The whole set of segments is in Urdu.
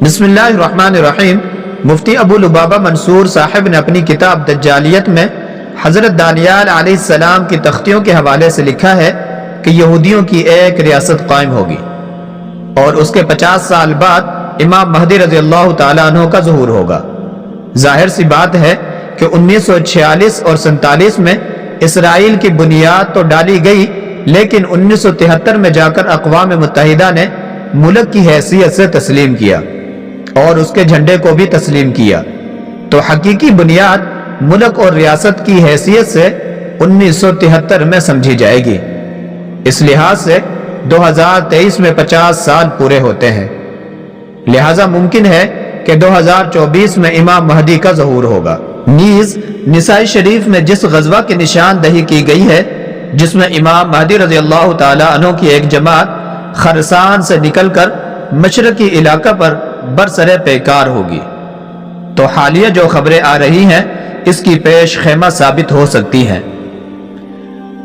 بسم اللہ الرحمن الرحیم۔ مفتی ابو لبابہ منصور صاحب نے اپنی کتاب دجالیت میں حضرت دانیال علیہ السلام کی تختیوں کے حوالے سے لکھا ہے کہ یہودیوں کی ایک ریاست قائم ہوگی اور اس کے 50 سال بعد امام مہدی رضی اللہ تعالیٰ عنہ کا ظہور ہوگا۔ ظاہر سی بات ہے کہ 1946 اور 47 میں اسرائیل کی بنیاد تو ڈالی گئی، لیکن 1973 میں جا کر اقوام متحدہ نے ملک کی حیثیت سے تسلیم کیا اور اس کے جھنڈے کو بھی تسلیم کیا، تو حقیقی بنیاد ملک اور ریاست کی حیثیت سے 1973 میں سمجھی جائے گی۔ اس لحاظ سے 2023 میں 50 سال پورے ہوتے ہیں، لہذا ممکن ہے کہ 2024 میں امام مہدی کا ظہور ہوگا۔ نیز نسائی شریف میں جس غزوہ کی نشاندہی کی گئی ہے، جس میں امام مہدی رضی اللہ تعالی عنہ کی ایک جماعت خرسان سے نکل کر مشرقی علاقہ پر برسر پیکار ہوگی، تو حالیہ جو خبریں آ رہی ہیں اس کی پیش خیمہ ثابت ہو سکتی ہیں۔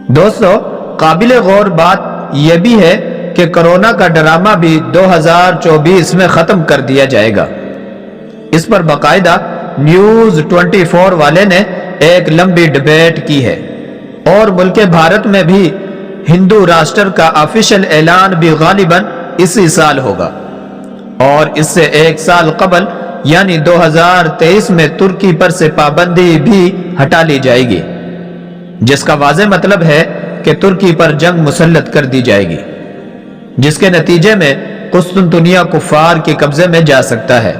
دوستو، قابل غور بات یہ بھی ہے کہ کرونا کا ڈرامہ بھی 2024 میں ختم کر دیا جائے گا۔ اس پر باقاعدہ نیوز 24 والے نے ایک لمبی ڈبیٹ کی ہے، اور ملک بھارت میں بھی ہندو راشٹر کا آفیشل اعلان بھی غالباً اسی سال ہوگا، اور اس سے ایک سال قبل یعنی 2023 میں ترکی پر سے پابندی بھی ہٹا لی جائے گی، جس کا واضح مطلب ہے کہ ترکی پر جنگ مسلط کر دی جائے گی، جس کے نتیجے میں قسطنطنیہ کفار کے قبضے میں جا سکتا ہے۔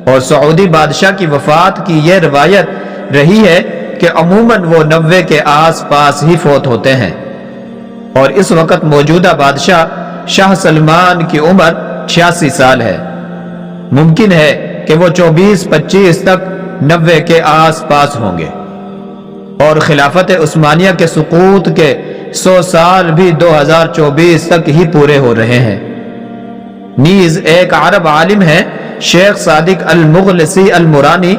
اور سعودی بادشاہ کی وفات کی یہ روایت رہی ہے کہ عموماً وہ 90 کے آس پاس ہی فوت ہوتے ہیں، اور اس وقت موجودہ بادشاہ شاہ سلمان کی عمر 86 سال ہے۔ ممکن ہے کہ وہ 24-25 تک 90 کے آس پاس ہوں گے، اور خلافت عثمانیہ کے سقوط کے 100 سال بھی 2024 تک ہی پورے ہو رہے ہیں۔ نیز ایک عرب عالم ہے شیخ صادق المغلسی المرانی،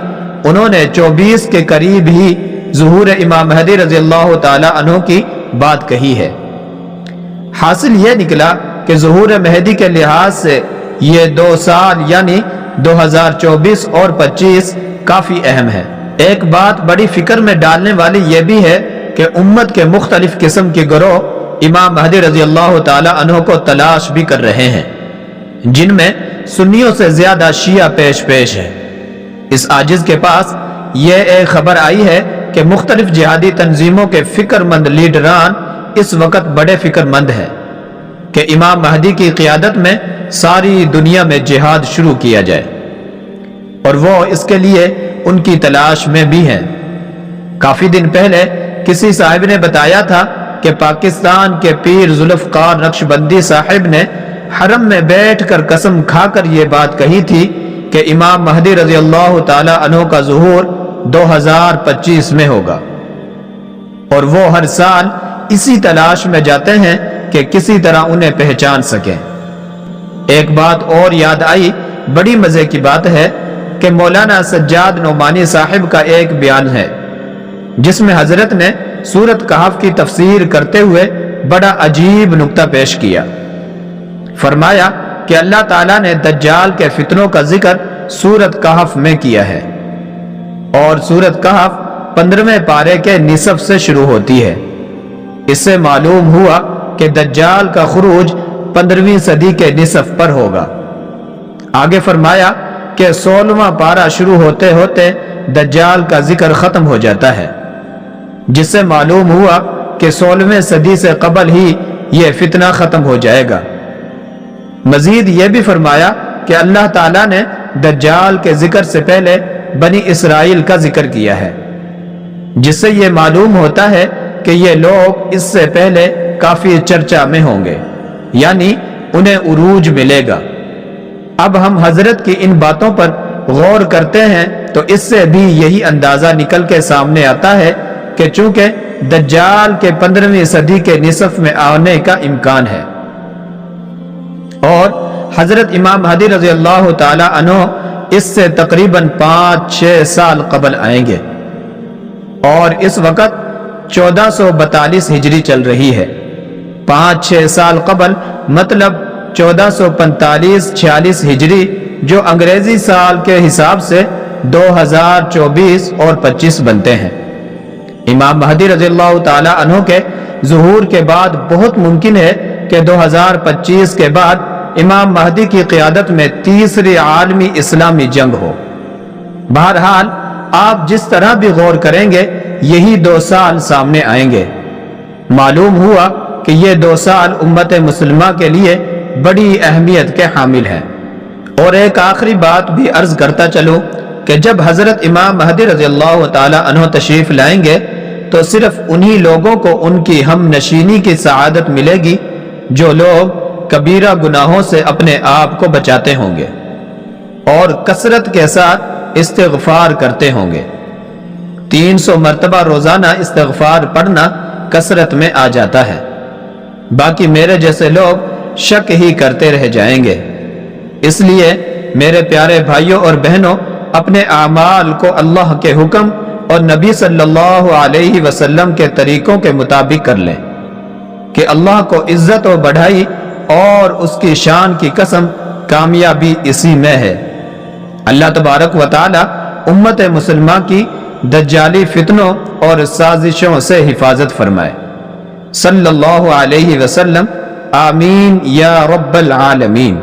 انہوں نے 24 کے قریب ہی ظہور امام مہدی رضی اللہ تعالی عنہ کی بات کہی ہے۔ حاصل یہ نکلا کہ ظہور مہدی کے لحاظ سے یہ 2 سال یعنی 2024 اور 25 کافی اہم ہے۔ ایک بات بڑی فکر میں ڈالنے والی یہ بھی ہے کہ امت کے مختلف قسم کے گروہ امام مہدی رضی اللہ تعالی عنہ کو تلاش بھی کر رہے ہیں، جن میں سنیوں سے زیادہ شیعہ پیش ہے۔ اس عاجز کے پاس یہ ایک خبر آئی ہے کہ مختلف جہادی تنظیموں کے فکر مند لیڈران اس وقت بڑے فکر مند ہیں کہ امام مہدی کی قیادت میں ساری دنیا میں جہاد شروع کیا جائے، اور وہ اس کے لیے ان کی تلاش میں بھی ہیں۔ کافی دن پہلے کسی صاحب نے بتایا تھا کہ پاکستان کے پیر ذوالفقار نقشبندی صاحب نے حرم میں بیٹھ کر قسم کھا کر یہ بات کہی تھی کہ امام مہدی رضی اللہ تعالی عنہ کا ظہور 2025 میں ہوگا، اور وہ ہر سال اسی تلاش میں جاتے ہیں کہ کسی طرح انہیں پہچان سکیں۔ ایک بات اور یاد آئی، بڑی مزے کی بات ہے کہ مولانا سجاد نعمانی صاحب کا ایک بیان ہے جس میں حضرت نے سورۃ کہف کی تفسیر کرتے ہوئے بڑا عجیب نکتہ پیش کیا۔ فرمایا کہ اللہ تعالیٰ نے دجال کے فتنوں کا ذکر سورۃ کہف میں کیا ہے، اور سورۃ کہف 15ویں پارے کے نصف سے شروع ہوتی ہے۔ اس سے معلوم ہوا کہ دجال کا خروج 15ویں صدی کے نصف پر ہوگا۔ آگے فرمایا کہ 16واں پارہ شروع ہوتے ہوتے دجال کا ذکر ختم ہو جاتا ہے، جس سے معلوم ہوا کہ 16ویں صدی سے قبل ہی یہ فتنہ ختم ہو جائے گا۔ مزید یہ بھی فرمایا کہ اللہ تعالیٰ نے دجال کے ذکر سے پہلے بنی اسرائیل کا ذکر کیا ہے، جس سے یہ معلوم ہوتا ہے کہ یہ لوگ اس سے پہلے کافی چرچا میں ہوں گے، یعنی انہیں عروج ملے گا۔ اب ہم حضرت کی ان باتوں پر غور کرتے ہیں تو اس سے بھی یہی اندازہ نکل کے سامنے آتا ہے کہ چونکہ دجال کے 15ویں صدی کے نصف میں آنے کا امکان ہے، اور حضرت امام مہدی رضی اللہ تعالی عنہ اس سے تقریباً 5-6 سال قبل آئیں گے، اور اس وقت 1442 ہجری چل رہی ہے۔ 5-6 سال قبل مطلب 1445-46 ہجری جو انگریزی سال کے حساب سے 2024 اور 25 بنتے ہیں۔ امام مہدی رضی اللہ تعالی عنہ کے ظہور کے بعد بہت ممکن ہے کہ 2025 کے بعد امام مہدی کی قیادت میں تیسری عالمی اسلامی جنگ ہو۔ بہرحال آپ جس طرح بھی غور کریں گے یہی 2 سال سامنے آئیں گے۔ معلوم ہوا کہ یہ 2 سال امت مسلمہ کے لیے بڑی اہمیت کے حامل ہیں۔ اور ایک آخری بات بھی عرض کرتا چلوں کہ جب حضرت امام مہدی رضی اللہ تعالی عنہ تشریف لائیں گے تو صرف انہی لوگوں کو ان کی ہم نشینی کی سعادت ملے گی جو لوگ کبیرہ گناہوں سے اپنے آپ کو بچاتے ہوں گے اور کثرت کے ساتھ استغفار کرتے ہوں گے۔ 300 مرتبہ روزانہ استغفار پڑھنا کثرت میں آ جاتا ہے۔ باقی میرے جیسے لوگ شک ہی کرتے رہ جائیں گے۔ اس لیے میرے پیارے بھائیوں اور بہنوں، اپنے اعمال کو اللہ کے حکم اور نبی صلی اللہ علیہ وسلم کے طریقوں کے مطابق کر لیں کہ اللہ کو عزت و بڑھائی اور اس کی شان کی قسم کامیابی اسی میں ہے۔ اللہ تبارک و تعالی امت مسلمہ کی دجالی فتنوں اور سازشوں سے حفاظت فرمائے۔ صلی اللہ علیہ وسلم، آمین یا رب العالمین۔